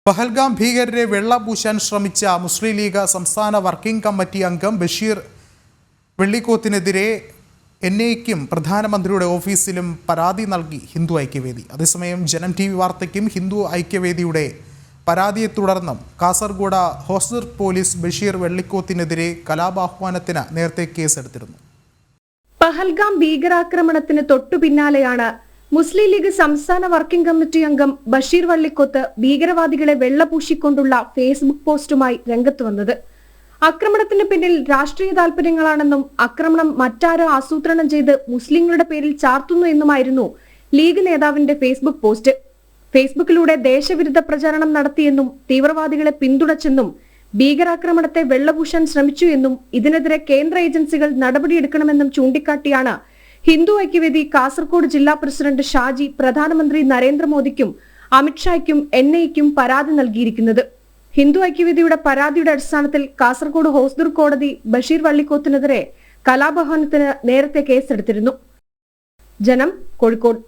പഹൽഗാം ഭീകരരെ വെള്ളപൂശാൻ ശ്രമിച്ച മുസ്ലിം ലീഗ് സംസ്ഥാന വർക്കിംഗ് കമ്മിറ്റി അംഗം ബഷീർ വെള്ളിക്കോത്തിനെതിരെ എൻഐക്കും പ്രധാനമന്ത്രിയുടെ ഓഫീസിലും പരാതി നൽകി ഹിന്ദു ഐക്യവേദി. അതേസമയം ജനം TV വാർത്തയ്ക്കും ഹിന്ദു ഐക്യവേദിയുടെ പരാതിയെ തുടർന്നും കാസർഗോഡ് ഹോസ്ദുർ പോലീസ് ബഷീർ വെള്ളിക്കോത്തിനെതിരെ കലാപാഹ്വാനത്തിന് നേരത്തെ കേസെടുത്തിരുന്നു. പഹൽഗാം ഭീകരാക്രമണത്തിന് തൊട്ടു പിന്നാലെയാണ് മുസ്ലിം ലീഗ് സംസ്ഥാന വർക്കിംഗ് കമ്മിറ്റി അംഗം ബഷീർ വള്ളിക്കോത്ത് ഭീകരവാദികളെ വെള്ളപൂശിക്കൊണ്ടുള്ള ഫേസ്ബുക്ക് പോസ്റ്റുമായി രംഗത്ത് വന്നത്. ആക്രമണത്തിന് പിന്നിൽ രാഷ്ട്രീയ താൽപര്യങ്ങളാണെന്നും ആക്രമണം മറ്റാരോ ആസൂത്രണം ചെയ്ത് മുസ്ലിങ്ങളുടെ പേരിൽ ചാർത്തുന്നു എന്നുമായിരുന്നു ലീഗ് നേതാവിന്റെ ഫേസ്ബുക്ക് പോസ്റ്റ്. ഫേസ്ബുക്കിലൂടെ ദേശവിരുദ്ധ പ്രചാരണം നടത്തിയെന്നും തീവ്രവാദികളെ പിന്തുണച്ചെന്നും ഭീകരാക്രമണത്തെ വെള്ളപൂശാൻ ശ്രമിച്ചു എന്നും ഇതിനെതിരെ കേന്ദ്ര ഏജൻസികൾ നടപടിയെടുക്കണമെന്നും ചൂണ്ടിക്കാട്ടിയാണ് ഹിന്ദു ഐക്യവേദി കാസർഗോഡ് ജില്ലാ പ്രസിഡന്റ് ഷാജി പ്രധാനമന്ത്രി നരേന്ദ്രമോദിക്കും അമിത്ഷായ്ക്കും എൻഐക്കും പരാതി നൽകിയിരിക്കുന്നത്. ഹിന്ദു ഐക്യവേദിയുടെ പരാതിയുടെ അടിസ്ഥാനത്തിൽ കാസർഗോഡ് ഹോസ്ദുർ കോടതി ബഷീർ വള്ളിക്കോത്തിനെതിരെ കലാപാഹ്വാനത്തിന് നേരത്തെ കേസെടുത്തിരുന്നു. ജനം, കോഴിക്കോട്.